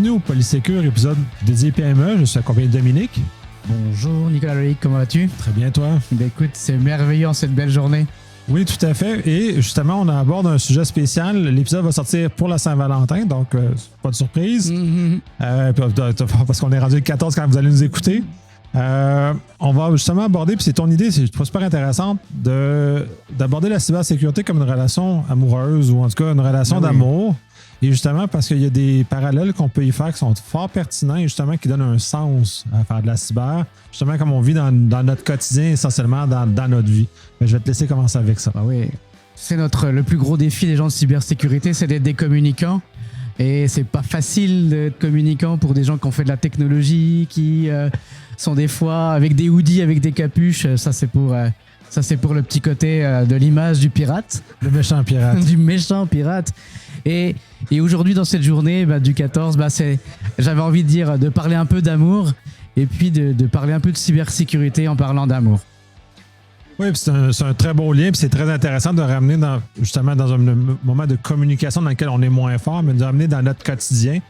Bienvenue au Polysécure, épisode dédié PME. Je suis accompagné de Dominique. Bonjour Nicolas Loïc, comment vas-tu? Très bien, toi? Ben écoute, c'est merveilleux en cette belle journée. Oui, tout à fait. Et justement, on aborde un sujet spécial. L'épisode va sortir pour la Saint-Valentin, donc pas de surprise. Parce qu'on est rendu le 14 quand vous allez nous écouter. On va justement aborder, puis c'est ton idée, c'est super intéressante, d'aborder la cybersécurité comme une relation amoureuse ou en tout cas une relation d'amour. Et justement, parce qu'il y a des parallèles qu'on peut y faire qui sont fort pertinents et justement qui donnent un sens à faire de la cyber, justement comme on vit dans notre quotidien, essentiellement dans notre vie. Mais je vais te laisser commencer avec ça. Ah oui, c'est le plus gros défi des gens de cybersécurité, c'est d'être des communicants. Et c'est pas facile d'être communicant pour des gens qui ont fait de la technologie, qui sont des fois avec des hoodies, avec des capuches. Ça, c'est pour le petit côté de l'image du pirate. Le méchant pirate. Du méchant pirate. Et aujourd'hui, dans cette journée du 14, j'avais envie de dire de parler un peu d'amour et puis de parler un peu de cybersécurité en parlant d'amour. Oui, c'est un très beau lien, puis c'est très intéressant de ramener justement dans un moment de communication dans lequel on est moins fort, mais de ramener dans notre quotidien,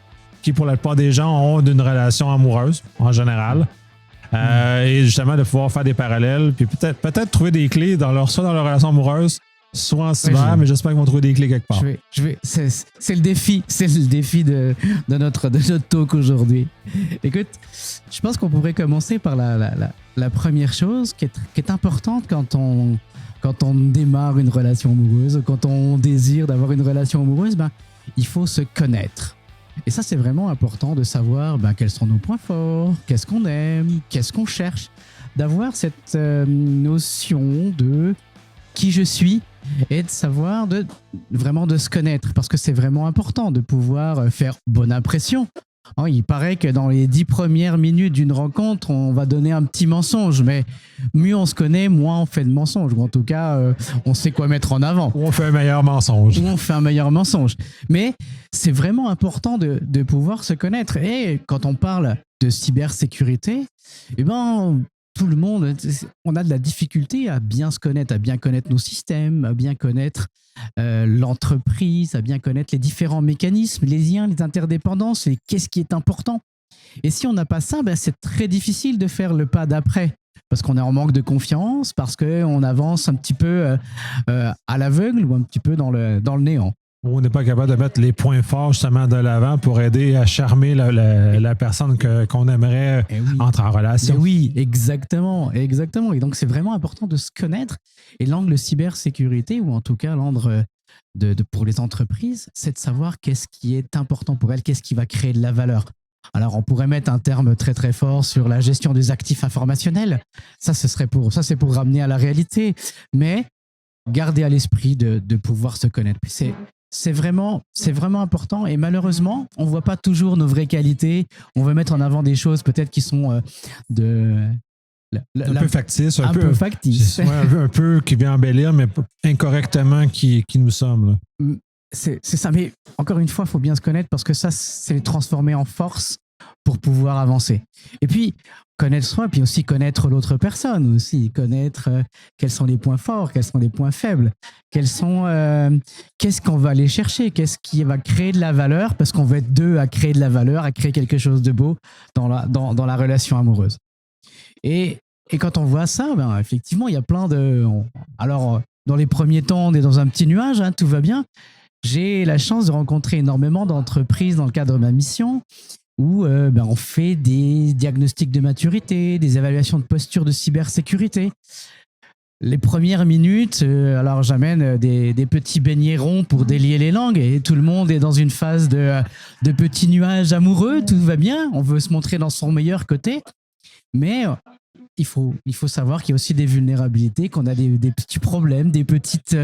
qui pour la plupart des gens ont une relation amoureuse en général. Et justement de pouvoir faire des parallèles, puis peut-être trouver des clés soit dans leur relation amoureuse, soit en cyber, mais j'espère qu'ils vont trouver des clés quelque part. C'est le défi de notre talk aujourd'hui. Écoute, je pense qu'on pourrait commencer par la première chose qui est importante quand on démarre une relation amoureuse, quand on désire d'avoir une relation amoureuse, il faut se connaître. Et ça, c'est vraiment important de savoir quels sont nos points forts, qu'est-ce qu'on aime, qu'est-ce qu'on cherche, d'avoir cette notion de qui je suis et de savoir vraiment de se connaître, parce que c'est vraiment important de pouvoir faire bonne impression. Il paraît que dans les 10 premières minutes d'une rencontre, on va donner un petit mensonge, mais mieux on se connaît, moins on fait de mensonges, ou en tout cas, on sait quoi mettre en avant. Ou on fait un meilleur mensonge. Mais c'est vraiment important de pouvoir se connaître. Et quand on parle de cybersécurité, tout le monde, on a de la difficulté à bien se connaître, à bien connaître nos systèmes, à bien connaître l'entreprise, à bien connaître les différents mécanismes, les liens, les interdépendances et qu'est-ce qui est important. Et si on n'a pas ça, c'est très difficile de faire le pas d'après parce qu'on est en manque de confiance, parce qu'on avance un petit peu à l'aveugle ou un petit peu dans le néant. On n'est pas capable de mettre les points forts justement de l'avant pour aider à charmer la personne qu'on aimerait entrer en relation. Oui, exactement. Et donc, c'est vraiment important de se connaître. Et l'angle cybersécurité, ou en tout cas l'angle pour les entreprises, c'est de savoir qu'est-ce qui est important pour elles, qu'est-ce qui va créer de la valeur. Alors, on pourrait mettre un terme très, très fort sur la gestion des actifs informationnels. Ça, c'est pour ramener à la réalité. Mais garder à l'esprit de pouvoir se connaître. C'est vraiment important et malheureusement, on ne voit pas toujours nos vraies qualités. On veut mettre en avant des choses peut-être qui sont un peu factices. Un peu qui vient embellir, mais incorrectement qui nous sommes. Là. C'est ça, mais encore une fois, il faut bien se connaître parce que ça, c'est transformer en force pour pouvoir avancer. Et puis, connaître soi, puis aussi connaître l'autre personne, aussi connaître quels sont les points forts, quels sont les points faibles, qu'est-ce qu'on va aller chercher, qu'est-ce qui va créer de la valeur, parce qu'on va être deux à créer de la valeur, à créer quelque chose de beau dans la relation amoureuse. Et quand on voit ça, effectivement, il y a plein de... Alors, dans les premiers temps, on est dans un petit nuage, tout va bien. J'ai la chance de rencontrer énormément d'entreprises dans le cadre de ma mission où on fait des diagnostics de maturité, des évaluations de posture de cybersécurité. Les premières minutes, alors j'amène des petits beignets ronds pour délier les langues et tout le monde est dans une phase de petits nuages amoureux, tout va bien, on veut se montrer dans son meilleur côté, mais il faut savoir qu'il y a aussi des vulnérabilités, qu'on a des petits problèmes, des petites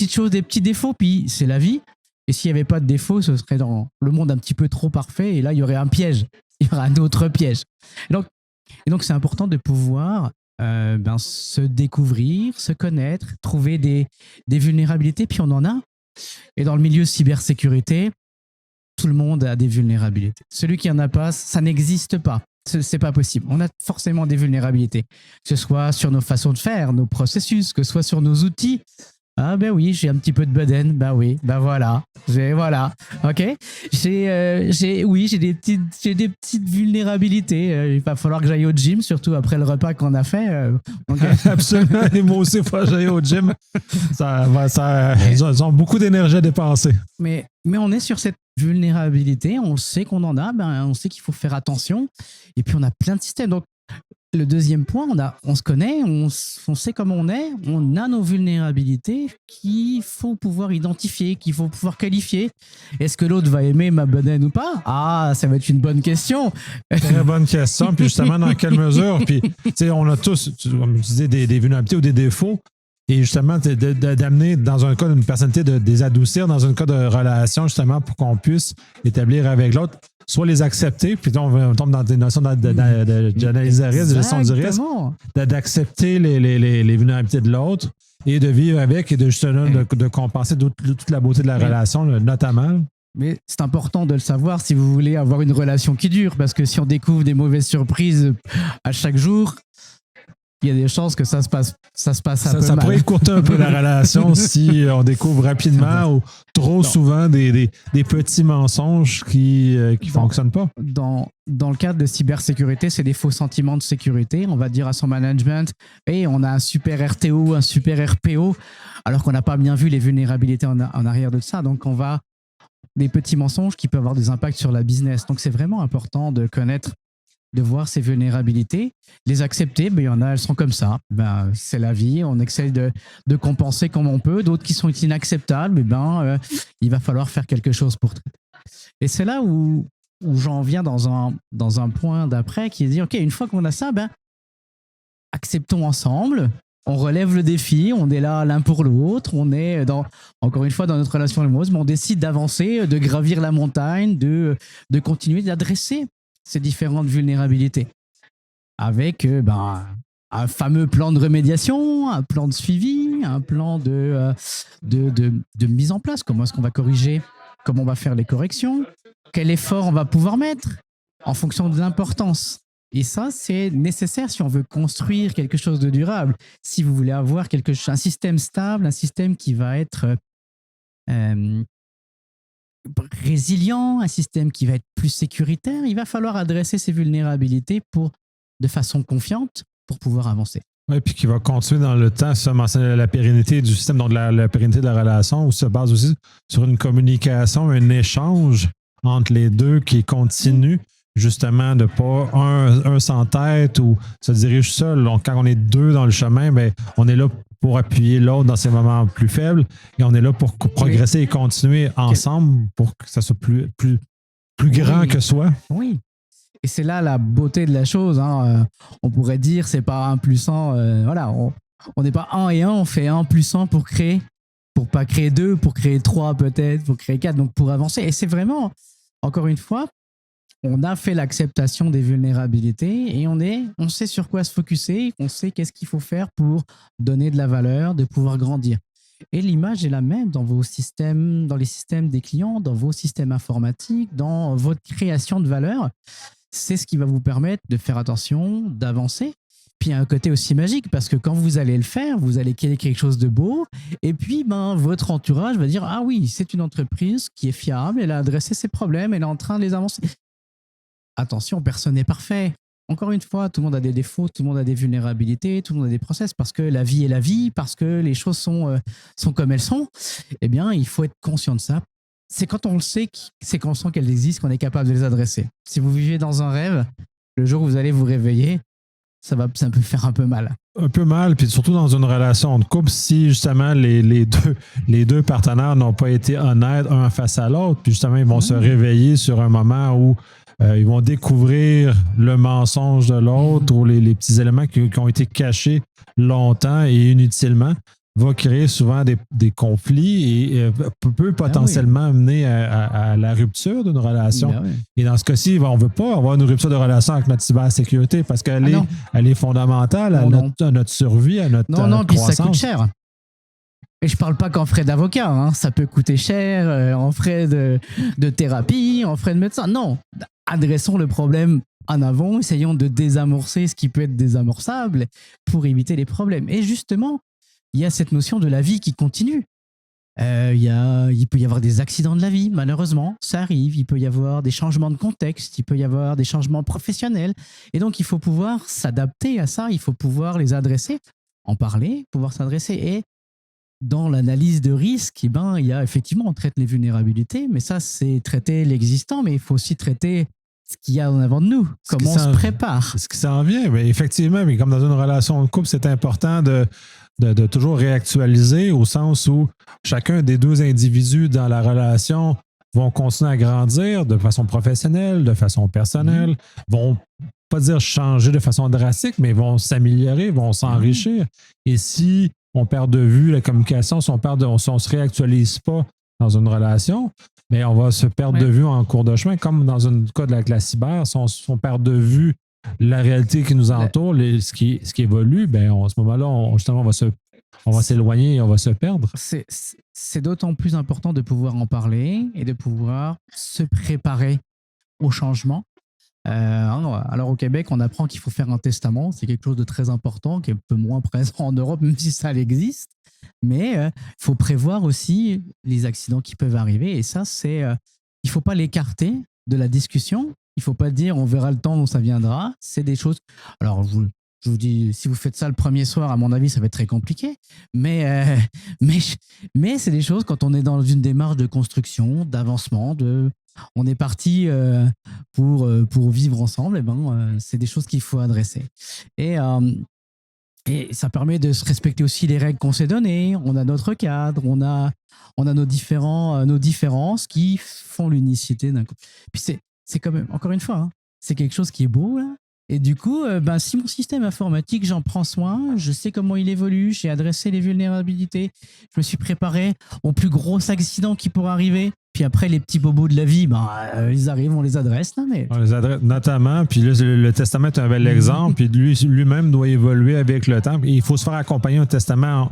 choses, des petits défauts, puis c'est la vie. Et s'il n'y avait pas de défauts, ce serait dans le monde un petit peu trop parfait. Et là, il y aurait un piège. Il y aurait un autre piège. Et donc c'est important de pouvoir se découvrir, se connaître, trouver des vulnérabilités. Puis on en a. Et dans le milieu cybersécurité, tout le monde a des vulnérabilités. Celui qui n'en a pas, ça n'existe pas. C'est pas possible. On a forcément des vulnérabilités. Que ce soit sur nos façons de faire, nos processus, que ce soit sur nos outils. Ah ben oui, j'ai un petit peu de bedaine. Bah oui, bah voilà. Voilà. Ok. J'ai des petites vulnérabilités. Il va falloir que j'aille au gym, surtout après le repas qu'on a fait. Donc, Absolument. Et moi aussi, il faut que j'aille au gym. Ils ont beaucoup d'énergie à dépenser. mais on est sur cette vulnérabilité. On sait qu'on en a. Ben, on sait qu'il faut faire attention. Et puis on a plein de systèmes. Donc le deuxième point, on se connaît, on sait comment on est, on a nos vulnérabilités qu'il faut pouvoir identifier, qu'il faut pouvoir qualifier. Est-ce que l'autre va aimer ma bedaine ou pas? Ah, ça va être une bonne question. Très bonne question. Puis justement, dans quelle mesure? Puis, tu sais, on a tous, comme je disais, des vulnérabilités ou des défauts. Et justement, d'amener, dans un cas d'une personnalité, de les adoucir dans un cas de relation, justement, pour qu'on puisse établir avec l'autre, soit les accepter, puis là, on tombe dans des notions d'analyse de risque, de gestion du risque, d'accepter les vulnérabilités de l'autre et de vivre avec et de justement de compenser toute la beauté de la relation, notamment. Mais c'est important de le savoir si vous voulez avoir une relation qui dure, parce que si on découvre des mauvaises surprises à chaque jour, il y a des chances que ça se passe un peu mal. Ça pourrait écourter un peu la relation si on découvre rapidement ou trop souvent des petits mensonges qui fonctionnent pas. Dans le cadre de cybersécurité, c'est des faux sentiments de sécurité. On va dire à son management, hey, on a un super RTO, un super RPO, alors qu'on n'a pas bien vu les vulnérabilités en arrière de ça. Donc, des petits mensonges qui peuvent avoir des impacts sur la business. Donc, c'est vraiment important de connaître, de voir ces vulnérabilités, les accepter. Ben, il y en a, elles sont comme ça. Ben, c'est la vie. On essaie de compenser comme on peut. D'autres qui sont inacceptables, il va falloir faire quelque chose pour traiter. Et c'est là où j'en viens dans un point d'après qui est de dire, OK, une fois qu'on a ça, acceptons ensemble. On relève le défi, on est là l'un pour l'autre, on est encore une fois dans notre relation amoureuse, mais on décide d'avancer, de gravir la montagne, de continuer d'adresser ces différentes vulnérabilités avec un fameux plan de remédiation, un plan de suivi, un plan de mise en place. Comment est-ce qu'on va corriger? Comment on va faire les corrections? Quel effort on va pouvoir mettre en fonction de l'importance? Et ça, c'est nécessaire si on veut construire quelque chose de durable. Si vous voulez avoir un système stable, un système qui va être résilient, un système qui va être plus sécuritaire, il va falloir adresser ces vulnérabilités de façon confiante pour pouvoir avancer. Oui, puis qui va continuer dans le temps, ça mentionne la pérennité du système, donc la pérennité de la relation, où se base aussi sur une communication, un échange entre les deux qui continue, justement, de pas un s'entête ou se dirige seul. Donc, quand on est deux dans le chemin, on est là pour appuyer l'autre dans ses moments plus faibles et on est là pour progresser et continuer ensemble pour que ça soit plus grand que soi. Oui. Et c'est là la beauté de la chose. Hein. On pourrait dire c'est pas 1 plus 1. Voilà, on n'est pas 1 et 1, on fait 1 plus 1 pour pas créer 2, pour créer 3 peut-être, pour créer 4, donc pour avancer. Et c'est vraiment, encore une fois, on a fait l'acceptation des vulnérabilités et on sait sur quoi se focusser, on sait qu'est-ce qu'il faut faire pour donner de la valeur, de pouvoir grandir. Et l'image est la même dans vos systèmes, dans les systèmes des clients, dans vos systèmes informatiques, dans votre création de valeur. C'est ce qui va vous permettre de faire attention, d'avancer. Puis il y a un côté aussi magique parce que quand vous allez le faire, vous allez créer quelque chose de beau et puis votre entourage va dire « Ah oui, c'est une entreprise qui est fiable, elle a adressé ses problèmes, elle est en train de les avancer. » Attention, personne n'est parfait. Encore une fois, tout le monde a des défauts, tout le monde a des vulnérabilités, tout le monde a des process parce que la vie est la vie, parce que les choses sont comme elles sont. Eh bien, il faut être conscient de ça. C'est quand on le sait, c'est quand on sent qu'elles existent, qu'on est capable de les adresser. Si vous vivez dans un rêve, le jour où vous allez vous réveiller, ça peut faire un peu mal. Un peu mal, puis surtout dans une relation de couple, si justement les deux partenaires n'ont pas été honnêtes un face à l'autre, puis justement ils vont se réveiller sur un moment où ils vont découvrir le mensonge de l'autre ou les petits éléments qui ont été cachés longtemps et inutilement, va créer souvent des conflits et peut potentiellement mener à la rupture d'une relation. Et dans ce cas-ci, on ne veut pas avoir une rupture de relation avec notre cybersécurité parce qu'elle est fondamentale à notre survie, à notre croissance. Puis ça coûte cher. Et je ne parle pas qu'en frais d'avocat, hein. Ça peut coûter cher en frais de thérapie, en frais de médecin. Non, adressons le problème en avant, essayons de désamorcer ce qui peut être désamorçable pour éviter les problèmes. Et justement, il y a cette notion de la vie qui continue. Il peut y avoir des accidents de la vie, malheureusement, ça arrive. Il peut y avoir des changements de contexte, il peut y avoir des changements professionnels. Et donc, il faut pouvoir s'adapter à ça, il faut pouvoir les adresser, en parler, pouvoir s'adresser. Et dans l'analyse de risque, il y a effectivement, on traite les vulnérabilités, mais ça, c'est traiter l'existant, mais il faut aussi traiter ce qu'il y a en avant de nous, comment on se prépare. Ce qui s'en vient, mais effectivement, mais comme dans une relation de couple, c'est important de toujours réactualiser au sens où chacun des deux individus dans la relation vont continuer à grandir de façon professionnelle, de façon personnelle, vont pas dire changer de façon drastique, mais vont s'améliorer, vont s'enrichir. Et si on perd de vue la communication, si on se réactualise pas dans une relation, mais on va se perdre de vue en cours de chemin, comme dans le cas de la cyber, si on perd de vue la réalité qui nous entoure, ce qui évolue, à ce moment-là, on va s'éloigner et on va se perdre. C'est d'autant plus important de pouvoir en parler et de pouvoir se préparer au changement. Alors au Québec, on apprend qu'il faut faire un testament. C'est quelque chose de très important, qui est un peu moins présent en Europe, même si ça existe. Mais il faut prévoir aussi les accidents qui peuvent arriver. Et ça, il ne faut pas l'écarter de la discussion. Il ne faut pas dire on verra le temps où ça viendra. C'est des choses. Alors, je vous dis, si vous faites ça le premier soir, à mon avis, ça va être très compliqué. Mais c'est des choses quand on est dans une démarche de construction, d'avancement, on est parti pour vivre ensemble. C'est des choses qu'il faut adresser. Et ça permet de se respecter aussi les règles qu'on s'est données. On a notre cadre, on a nos différences qui font l'unicité d'un couple. Puis c'est quand même, encore une fois, c'est quelque chose qui est beau, là. Et du coup, si mon système informatique, j'en prends soin, je sais comment il évolue, j'ai adressé les vulnérabilités, je me suis préparé au plus gros accident qui pourrait arriver. Puis après, les petits bobos de la vie, ils arrivent, on les adresse. Là, mais... On les adresse notamment, puis là, le testament est un bel exemple, puis lui-même doit évoluer avec le temps. Il faut se faire accompagner un testament.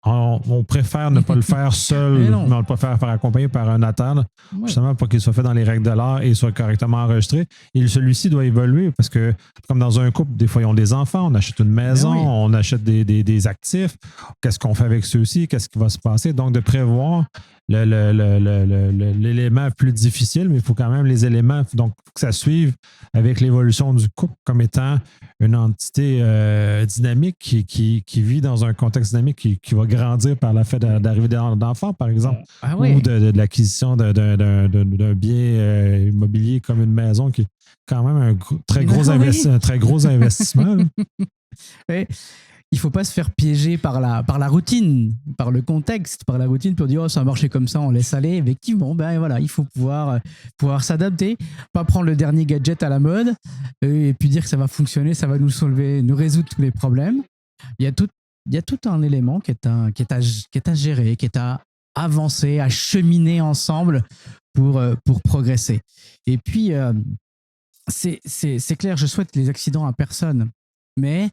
On préfère ne pas le faire seul, mais on le préfère faire accompagner par un notaire, justement pour qu'il soit fait dans les règles de l'art et soit correctement enregistré. Et celui-ci doit évoluer parce que, comme dans un couple, des fois, ils ont des enfants, on achète une maison, on achète des actifs. Qu'est-ce qu'on fait avec ceux-ci? Qu'est-ce qui va se passer? Donc, de prévoir l'élément plus difficile, mais il faut quand même les éléments, donc que ça suive avec l'évolution du couple comme étant une entité dynamique qui vit dans un contexte dynamique qui va grandir par le fait d'arriver d'enfants, par exemple, ou de l'acquisition d'un bien immobilier comme une maison qui est quand même un très gros investissement. Oui. Il ne faut pas se faire piéger par la routine, par le contexte, par la routine pour dire ça a marché comme ça, on laisse aller. Effectivement, il faut pouvoir s'adapter, pas prendre le dernier gadget à la mode et puis dire que ça va fonctionner, ça va nous résoudre tous les problèmes. Il y a tout un élément qui est à gérer, qui est à avancer, à cheminer ensemble pour progresser. Et puis, c'est clair, je souhaite les accidents à personne, mais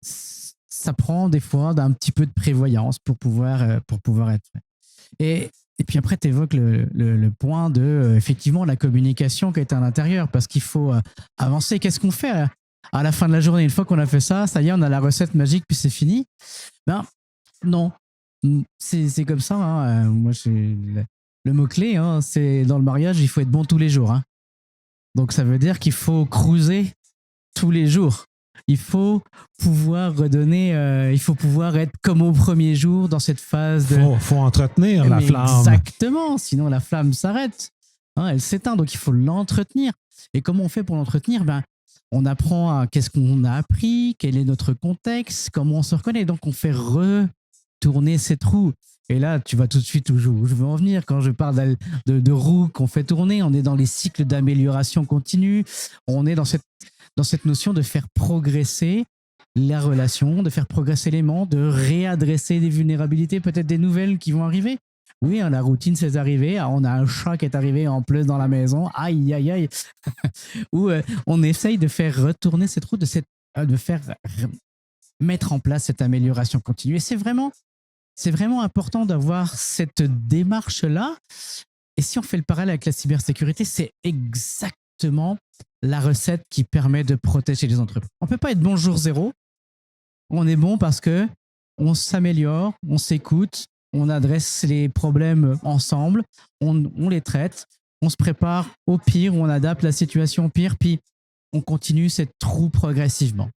ça prend des fois d'un petit peu de prévoyance pour pouvoir être fait. Et puis après, tu évoques le point de, effectivement, la communication qui est à l'intérieur, parce qu'il faut avancer. Qu'est-ce qu'on fait à la fin de la journée? Une fois qu'on a fait ça y est, on a la recette magique, puis c'est fini. Non. C'est comme ça. Moi, le mot-clé, c'est dans le mariage, il faut être bon tous les jours. Donc, ça veut dire qu'il faut cruiser tous les jours. Il faut pouvoir redonner, il faut pouvoir être comme au premier jour dans cette phase de... Faut entretenir la flamme. Exactement, sinon la flamme s'arrête. Elle s'éteint, donc il faut l'entretenir. Et comment on fait pour l'entretenir? On apprend à qu'est-ce qu'on a appris, quel est notre contexte, comment on se reconnaît. Donc on fait retourner cette roue. Et là, tu vas tout de suite où je veux en venir. Quand je parle de roues qu'on fait tourner, on est dans les cycles d'amélioration continue. On est dans cette notion de faire progresser la relation, de faire progresser l'aimant, de réadresser des vulnérabilités, peut-être des nouvelles qui vont arriver. Oui, la routine, c'est arrivé. On a un chat qui est arrivé en plus dans la maison. Aïe, aïe, aïe. Où on essaye de faire retourner cette route, de faire mettre en place cette amélioration continue. Et c'est vraiment important d'avoir cette démarche-là. Et si on fait le parallèle avec la cybersécurité, c'est exactement la recette qui permet de protéger les entreprises. On ne peut pas être bon jour zéro. On est bon parce que on s'améliore, on s'écoute, on adresse les problèmes ensemble, on les traite, on se prépare au pire, on adapte la situation au pire, puis on continue cette roue progressivement.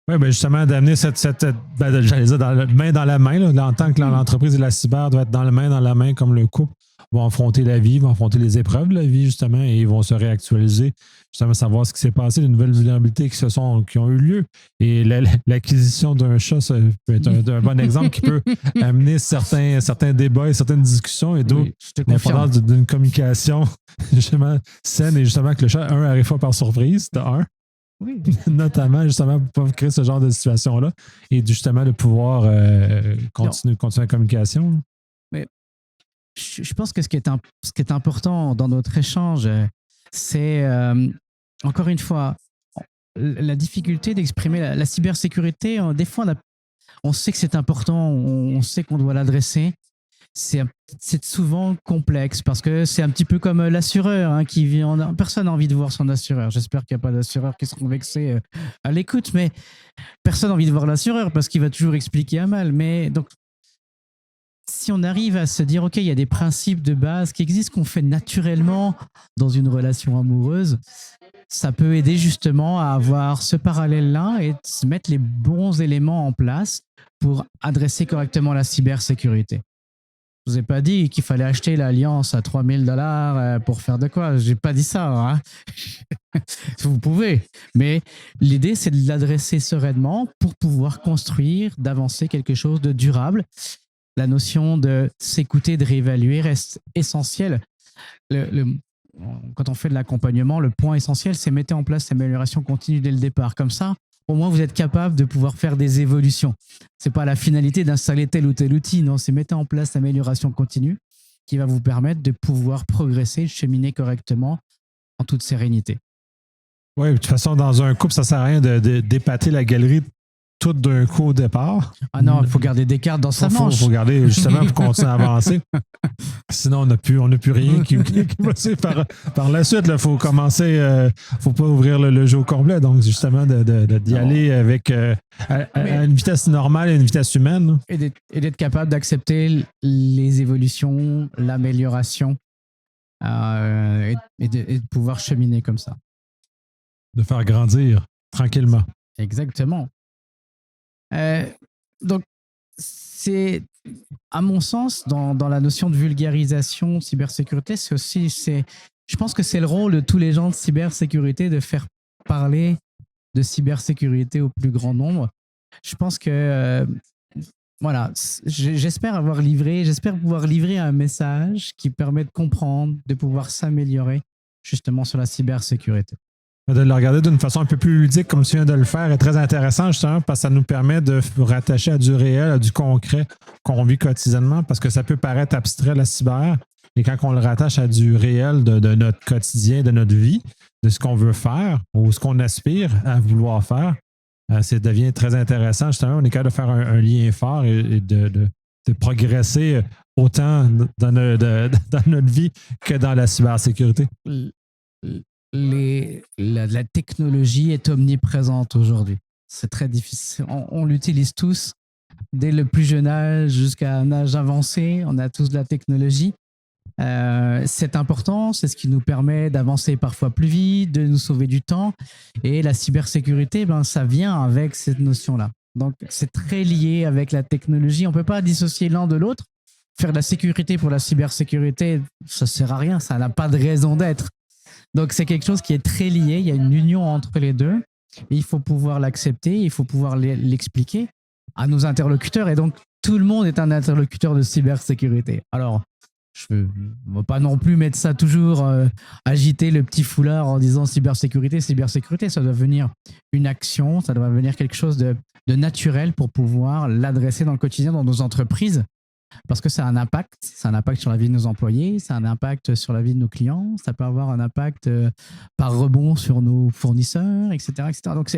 Oui, ben justement, d'amener j'allais dire, main dans la main, là, en tant que l'entreprise et la cyber doit être dans la main comme le couple vont affronter la vie, vont affronter les épreuves de la vie, justement, et ils vont se réactualiser, justement, savoir ce qui s'est passé, les nouvelles vulnérabilités qui ont eu lieu. Et l'acquisition d'un chat, ça peut être un bon exemple qui peut amener certains débats et certaines discussions, et d'où l'importance d'une communication justement saine, et justement que le chat, arrive pas par surprise, de un. Oui. Notamment, justement, pour créer ce genre de situation-là et justement de pouvoir continuer la communication. Mais je pense que ce qui est important dans notre échange, c'est, encore une fois, la difficulté d'exprimer la cybersécurité. Des fois, on sait que c'est important, on sait qu'on doit l'adresser. C'est souvent complexe parce que c'est un petit peu comme l'assureur qui vient. Personne n'a envie de voir son assureur. J'espère qu'il n'y a pas d'assureurs qui seront vexés à l'écoute, mais personne n'a envie de voir l'assureur parce qu'il va toujours expliquer à mal. Mais donc, si on arrive à se dire, OK, il y a des principes de base qui existent, qu'on fait naturellement dans une relation amoureuse, ça peut aider justement à avoir ce parallèle-là et se mettre les bons éléments en place pour adresser correctement la cybersécurité. Je vous ai pas dit qu'il fallait acheter l'alliance à $3 000 pour faire de quoi. J'ai pas dit ça. Hein. Vous pouvez. Mais l'idée, c'est de l'adresser sereinement pour pouvoir construire, d'avancer quelque chose de durable. La notion de s'écouter, de réévaluer reste essentielle. Quand on fait de l'accompagnement, le point essentiel, c'est mettre en place l'amélioration continue dès le départ. Comme ça, au moins, vous êtes capable de pouvoir faire des évolutions. Ce n'est pas la finalité d'installer tel ou tel outil, non, c'est mettre en place l'amélioration continue qui va vous permettre de pouvoir progresser, cheminer correctement en toute sérénité. Oui, de toute façon, dans un couple, ça ne sert à rien d'épater la galerie tout d'un coup au départ. Ah non, il faut garder des cartes dans sa manche. Il faut garder justement pour continuer à avancer. Sinon, on n'a plus rien qui va se faire par la suite. Il faut commencer, faut pas ouvrir le jeu au complet. Donc, justement, d'y aller avec à une vitesse normale et une vitesse humaine. Et d'être capable d'accepter les évolutions, l'amélioration et de pouvoir cheminer comme ça. De faire grandir tranquillement. Exactement. Donc, c'est, à mon sens, dans la notion de vulgarisation, cybersécurité, je pense que c'est le rôle de tous les gens de cybersécurité de faire parler de cybersécurité au plus grand nombre. Je pense que, j'espère pouvoir livrer un message qui permet de comprendre, de pouvoir s'améliorer justement sur la cybersécurité. De le regarder d'une façon un peu plus ludique, comme tu viens de le faire, est très intéressant, justement, parce que ça nous permet de rattacher à du réel, à du concret qu'on vit quotidiennement, parce que ça peut paraître abstrait, la cyber, et quand on le rattache à du réel de notre quotidien, de notre vie, de ce qu'on veut faire ou ce qu'on aspire à vouloir faire, ça devient très intéressant. Justement, on est capable de faire un lien fort et de progresser autant dans notre vie que dans la cybersécurité. La technologie est omniprésente aujourd'hui. C'est très difficile. On l'utilise tous dès le plus jeune âge jusqu'à un âge avancé. On a tous de la technologie. C'est important. C'est ce qui nous permet d'avancer parfois plus vite, de nous sauver du temps. Et la cybersécurité, ça vient avec cette notion-là. Donc, c'est très lié avec la technologie. On ne peut pas dissocier l'un de l'autre. Faire de la sécurité pour la cybersécurité, ça ne sert à rien. Ça n'a pas de raison d'être. Donc, c'est quelque chose qui est très lié. Il y a une union entre les deux. Et il faut pouvoir l'accepter. Il faut pouvoir l'expliquer à nos interlocuteurs. Et donc, tout le monde est un interlocuteur de cybersécurité. Alors, je ne vais pas non plus mettre ça toujours, agiter le petit foulard en disant cybersécurité. Cybersécurité, ça doit venir une action. Ça doit venir quelque chose de naturel pour pouvoir l'adresser dans le quotidien, dans nos entreprises. Parce que ça a un impact. C'est un impact sur la vie de nos employés, ça a un impact sur la vie de nos clients, ça peut avoir un impact par rebond sur nos fournisseurs, etc. etc. Donc,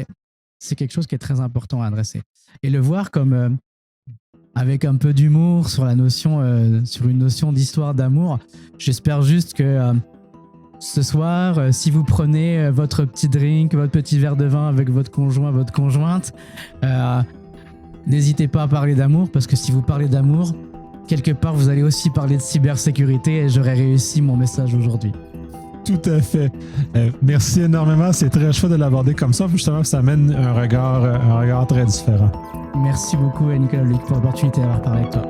c'est quelque chose qui est très important à adresser. Et le voir comme avec un peu d'humour sur sur une notion d'histoire d'amour, j'espère juste que ce soir, si vous prenez votre petit drink, votre petit verre de vin avec votre conjoint, votre conjointe, n'hésitez pas à parler d'amour, parce que si vous parlez d'amour, quelque part, vous allez aussi parler de cybersécurité et j'aurais réussi mon message aujourd'hui. Tout à fait. Merci énormément. C'est très chouette de l'aborder comme ça. Justement, ça amène un regard très différent. Merci beaucoup à Nicolas Luc pour l'opportunité d'avoir parlé avec toi.